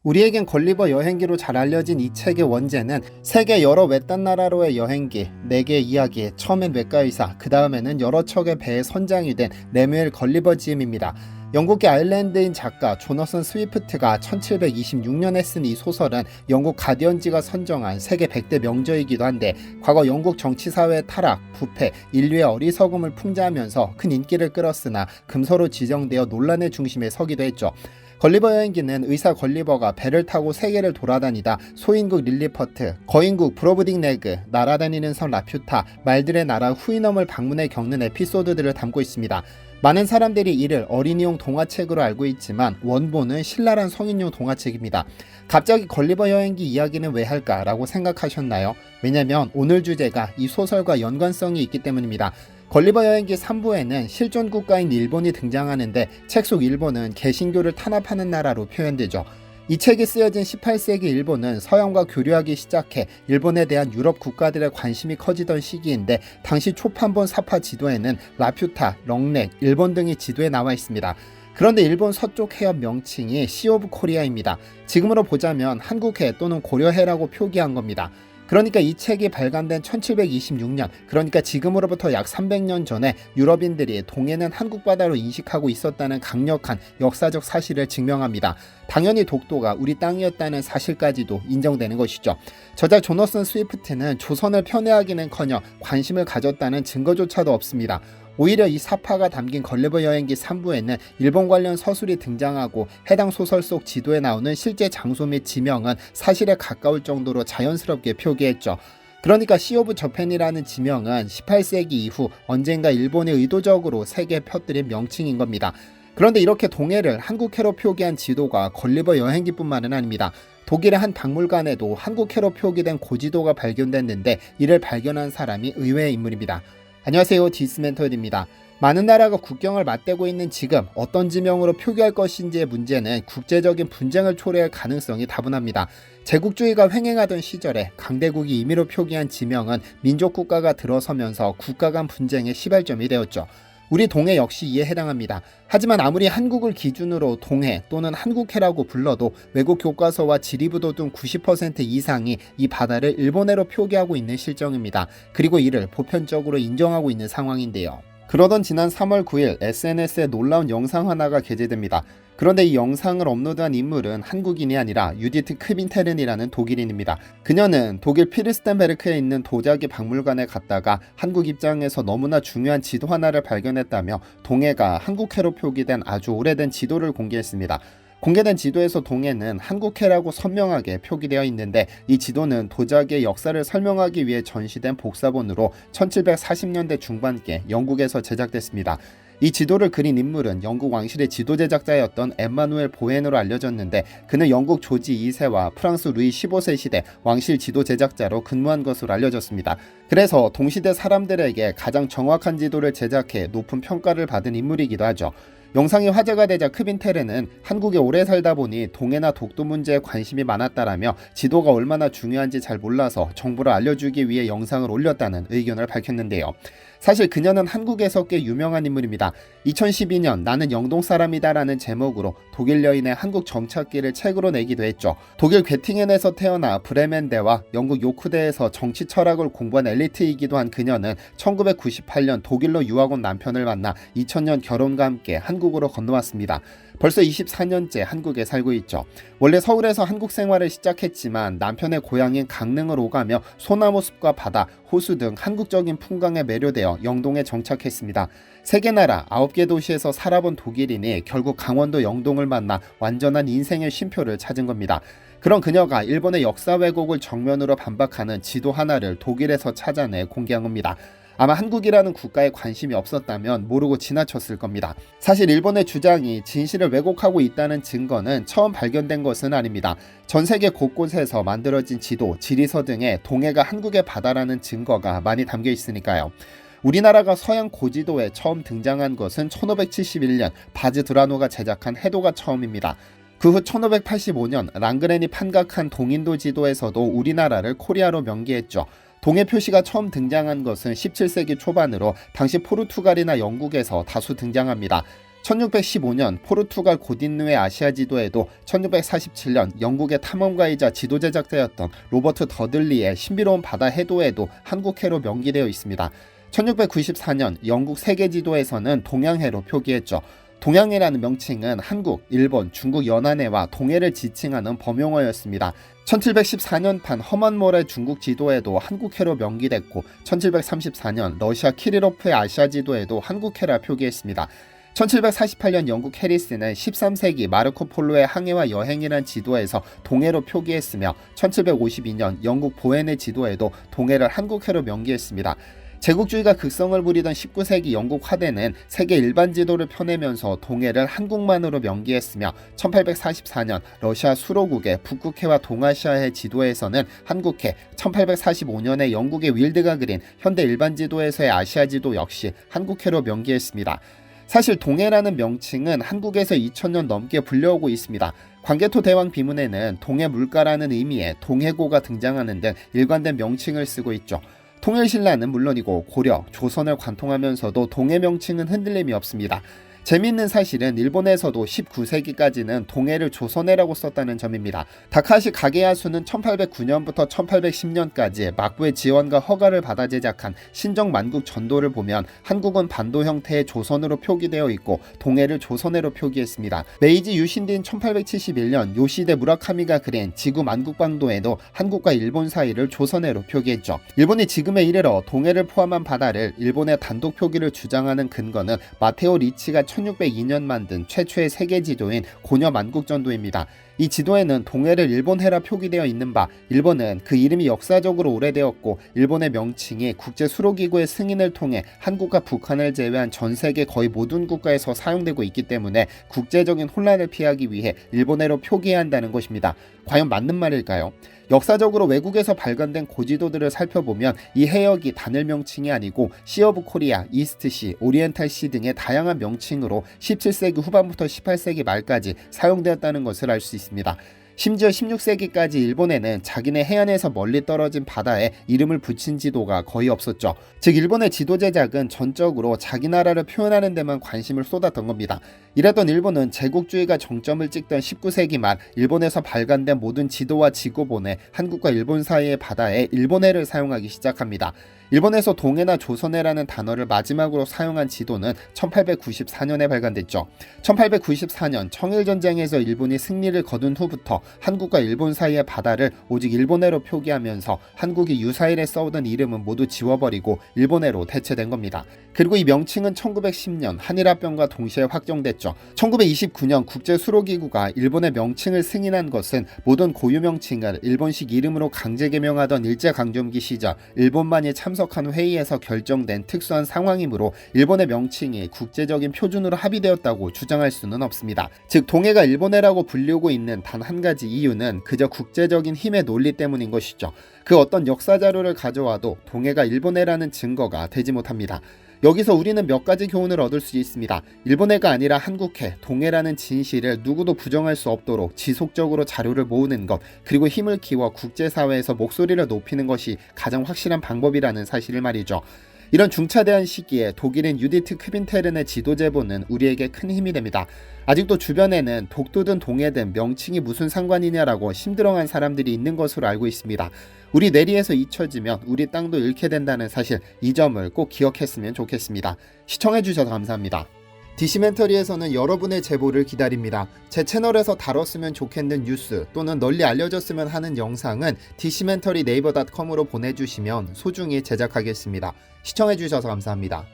우리에겐 걸리버 여행기로 잘 알려진 이 책의 원제는 세계 여러 외딴 나라로의 여행기, 4개의 이야기, 처음엔 외과의사, 그 다음에는 여러 척의 배의 선장이 된 레뮤엘 걸리버 지음입니다. 영국의 아일랜드인 작가 조너선 스위프트가 1726년에 쓴 이 소설은 영국 가디언지가 선정한 세계 100대 명저이기도 한데, 과거 영국 정치사회의 타락, 부패, 인류의 어리석음을 풍자하면서 큰 인기를 끌었으나 금서로 지정되어 논란의 중심에 서기도 했죠. 걸리버 여행기는 의사 걸리버가 배를 타고 세계를 돌아다니다 소인국 릴리퍼트, 거인국 브로브딩네그, 날아다니는 성 라퓨타, 말들의 나라 후이넘을 방문해 겪는 에피소드들을 담고 있습니다. 많은 사람들이 이를 어린이용 동화책으로 알고 있지만 원본은 신랄한 성인용 동화책입니다. 갑자기 걸리버 여행기 이야기는 왜 할까라고 생각하셨나요? 왜냐면 오늘 주제가 이 소설과 연관성이 있기 때문입니다. 걸리버 여행기 3부에는 실존 국가인 일본이 등장하는데, 책 속 일본은 개신교를 탄압하는 나라로 표현되죠. 이 책이 쓰여진 18세기 일본은 서양과 교류하기 시작해 일본에 대한 유럽 국가들의 관심이 커지던 시기인데, 당시 초판본 사파 지도에는 라퓨타, 렁렉, 일본 등이 지도에 나와 있습니다. 그런데 일본 서쪽 해협 명칭이 시 오브 코리아입니다. 지금으로 보자면 한국해 또는 고려해라고 표기한 겁니다. 그러니까 이 책이 발간된 1726년, 그러니까 지금으로부터 약 300년 전에 유럽인들이 동해는 한국 바다로 인식하고 있었다는 강력한 역사적 사실을 증명합니다. 당연히 독도가 우리 땅이었다는 사실까지도 인정되는 것이죠. 저자 조너선 스위프트는 조선을 편애하기는커녕 관심을 가졌다는 증거조차도 없습니다. 오히려 이 사파가 담긴 걸리버 여행기 3부에는 일본 관련 서술이 등장하고, 해당 소설 속 지도에 나오는 실제 장소 및 지명은 사실에 가까울 정도로 자연스럽게 표기했죠. 그러니까 시 오브 저펜이라는 지명은 18세기 이후 언젠가 일본이 의도적으로 세계에 펴뜨린 명칭인 겁니다. 그런데 이렇게 동해를 한국해로 표기한 지도가 걸리버 여행기뿐만은 아닙니다. 독일의 한 박물관에도 한국해로 표기된 고지도가 발견됐는데, 이를 발견한 사람이 의외의 인물입니다. 안녕하세요, 디스멘토드입니다. 많은 나라가 국경을 맞대고 있는 지금 어떤 지명으로 표기할 것인지의 문제는 국제적인 분쟁을 초래할 가능성이 다분합니다. 제국주의가 횡행하던 시절에 강대국이 임의로 표기한 지명은 민족국가가 들어서면서 국가 간 분쟁의 시발점이 되었죠. 우리 동해 역시 이에 해당합니다. 하지만 아무리 한국을 기준으로 동해 또는 한국해라고 불러도 외국 교과서와 지리부도 등 90% 이상이 이 바다를 일본해로 표기하고 있는 실정입니다. 그리고 이를 보편적으로 인정하고 있는 상황인데요. 그러던 지난 3월 9일 SNS에 놀라운 영상 하나가 게재됩니다. 그런데 이 영상을 업로드한 인물은 한국인이 아니라 유디트 크빈테른이라는 독일인입니다. 그녀는 독일 피르스텐베르크에 있는 도자기 박물관에 갔다가 한국 입장에서 너무나 중요한 지도 하나를 발견했다며 동해가 한국해로 표기된 아주 오래된 지도를 공개했습니다. 공개된 지도에서 동해는 한국해라고 선명하게 표기되어 있는데, 이 지도는 도자기의 역사를 설명하기 위해 전시된 복사본으로 1740년대 중반께 영국에서 제작됐습니다. 이 지도를 그린 인물은 영국 왕실의 지도 제작자였던 엠마누엘 보헨으로 알려졌는데, 그는 영국 조지 2세와 프랑스 루이 15세 시대 왕실 지도 제작자로 근무한 것으로 알려졌습니다. 그래서 동시대 사람들에게 가장 정확한 지도를 제작해 높은 평가를 받은 인물이기도 하죠. 영상이 화제가 되자 크빈테르는 한국에 오래 살다 보니 동해나 독도 문제에 관심이 많았다라며 지도가 얼마나 중요한지 잘 몰라서 정보를 알려주기 위해 영상을 올렸다는 의견을 밝혔는데요. 사실 그녀는 한국에서 꽤 유명한 인물입니다. 2012년 나는 영동 사람이다 라는 제목으로 독일 여인의 한국 정착기를 책으로 내기도 했죠. 독일 괴팅엔에서 태어나 브레멘대와 영국 요크대에서 정치 철학을 공부한 엘리트이기도 한 그녀는 1998년 독일로 유학 온 남편을 만나 2000년 결혼과 함께 한국으로 건너왔습니다. 벌써 24년째 한국에 살고 있죠. 원래 서울에서 한국 생활을 시작했지만 남편의 고향인 강릉을 오가며 소나무 숲과 바다, 호수 등 한국적인 풍광에 매료되어 영동에 정착했습니다. 3개 나라 9개 도시에서 살아본 독일인이 결국 강원도 영동을 만나 완전한 인생의 쉼표를 찾은 겁니다. 그런 그녀가 일본의 역사 왜곡을 정면으로 반박하는 지도 하나를 독일에서 찾아내 공개한 겁니다. 아마 한국이라는 국가에 관심이 없었다면 모르고 지나쳤을 겁니다. 사실 일본의 주장이 진실을 왜곡하고 있다는 증거는 처음 발견된 것은 아닙니다. 전 세계 곳곳에서 만들어진 지도, 지리서 등에 동해가 한국의 바다라는 증거가 많이 담겨 있으니까요. 우리나라가 서양 고지도에 처음 등장한 것은 1571년 바즈 드라노가 제작한 해도가 처음입니다. 그 후 1585년 랑그렌이 판각한 동인도 지도에서도 우리나라를 코리아로 명기했죠. 동해 표시가 처음 등장한 것은 17세기 초반으로 당시 포르투갈이나 영국에서 다수 등장합니다. 1615년 포르투갈 고딘누의 아시아 지도에도 1647년 영국의 탐험가이자 지도 제작자였던 로버트 더들리의 신비로운 바다 해도에도 한국해로 명기되어 있습니다. 1694년 영국 세계 지도에서는 동양해로 표기했죠. 동양해라는 명칭은 한국, 일본, 중국 연안해와 동해를 지칭하는 범용어였습니다. 1714년판 허만몰의 중국 지도에도 한국해로 명기됐고 1734년 러시아 키리로프의 아시아 지도에도 한국해라 표기했습니다. 1748년 영국 해리스는 13세기 마르코 폴로의 항해와 여행이란 지도에서 동해로 표기했으며 1752년 영국 보엔의 지도에도 동해를 한국해로 명기했습니다. 제국주의가 극성을 부리던 19세기 영국 화대는 세계 일반 지도를 펴내면서 동해를 한국만으로 명기했으며 1844년 러시아 수로국의 북극해와 동아시아해 지도에서는 한국해, 1845년에 영국의 윌드가 그린 현대 일반 지도에서의 아시아 지도 역시 한국해로 명기했습니다. 사실 동해라는 명칭은 한국에서 2000년 넘게 불려오고 있습니다. 광개토 대왕 비문에는 동해 물가라는 의미의 동해고가 등장하는 등 일관된 명칭을 쓰고 있죠. 통일신라는 물론이고 고려, 조선을 관통하면서도 동해 명칭은 흔들림이 없습니다. 재미있는 사실은 일본에서도 19세기까지는 동해를 조선해라고 썼다는 점입니다. 다카시 가게야수는 1809년부터 1810년까지 막부의 지원과 허가를 받아 제작한 신정만국 전도를 보면 한국은 반도 형태의 조선으로 표기되어 있고 동해를 조선해로 표기했습니다. 메이지 유신된 1871년 요시대 무라카미가 그린 지구 만국방도에도 한국과 일본 사이를 조선해로 표기했죠. 일본이 지금에 이르러 동해를 포함한 바다를 일본의 단독 표기를 주장하는 근거는 마테오 리치가 1602년 만든 최초의 세계 지도인 고려 만국전도입니다. 이 지도에는 동해를 일본해라 표기되어 있는 바 일본은 그 이름이 역사적으로 오래되었고 일본의 명칭이 국제수로기구의 승인을 통해 한국과 북한을 제외한 전 세계 거의 모든 국가에서 사용되고 있기 때문에 국제적인 혼란을 피하기 위해 일본해로 표기해야 한다는 것입니다. 과연 맞는 말일까요? 역사적으로 외국에서 발간된 고지도들을 살펴보면 이 해역이 단일 명칭이 아니고 시 오브 코리아, 이스트시, 오리엔탈시 등의 다양한 명칭으로 17세기 후반부터 18세기 말까지 사용되었다는 것을 알 수 있습니다. 심지어 16세기까지 일본에는 자기네 해안에서 멀리 떨어진 바다에 이름을 붙인 지도가 거의 없었죠. 즉 일본의 지도 제작은 전적으로 자기 나라를 표현하는 데만 관심을 쏟았던 겁니다. 이랬던 일본은 제국주의가 정점을 찍던 19세기 말 일본에서 발간된 모든 지도와 지고본에 한국과 일본 사이의 바다에 일본해를 사용하기 시작합니다. 일본에서 동해나 조선해라는 단어를 마지막으로 사용한 지도는 1894년에 발간됐죠. 1894년 청일전쟁에서 일본이 승리를 거둔 후부터 한국과 일본 사이의 바다를 오직 일본해로 표기하면서 한국이 유사일에 써오던 이름은 모두 지워버리고 일본해로 대체된 겁니다. 그리고 이 명칭은 1910년 한일합병과 동시에 확정됐죠. 1929년 국제수로기구가 일본의 명칭을 승인한 것은 모든 고유 명칭을 일본식 이름으로 강제 개명하던 일제강점기 시절 일본만이 참석한 회의에서 결정된 특수한 상황이므로 일본의 명칭이 국제적인 표준으로 합의되었다고 주장할 수는 없습니다. 즉 동해가 일본해라고 불리우고 있는 단 한 가지 이유는 그저 국제적인 힘의 논리 때문인 것이죠. 그 어떤 역사 자료를 가져와도 동해가 일본해라는 증거가 되지 못합니다. 여기서 우리는 몇 가지 교훈을 얻을 수 있습니다. 일본해가 아니라 한국해, 동해라는 진실을 누구도 부정할 수 없도록 지속적으로 자료를 모으는 것, 그리고 힘을 키워 국제사회에서 목소리를 높이는 것이 가장 확실한 방법이라는 사실을 말이죠. 이런 중차대한 시기에 독일인 유디트 크빈테른의 지도 제보는 우리에게 큰 힘이 됩니다. 아직도 주변에는 독도든 동해든 명칭이 무슨 상관이냐라고 심드렁한 사람들이 있는 것으로 알고 있습니다. 우리 내리에서 잊혀지면 우리 땅도 잃게 된다는 사실, 이 점을 꼭 기억했으면 좋겠습니다. 시청해주셔서 감사합니다. 디시멘터리에서는 여러분의 제보를 기다립니다. 제 채널에서 다뤘으면 좋겠는 뉴스 또는 널리 알려졌으면 하는 영상은 디시멘터리 네이버.com으로 보내주시면 소중히 제작하겠습니다. 시청해주셔서 감사합니다.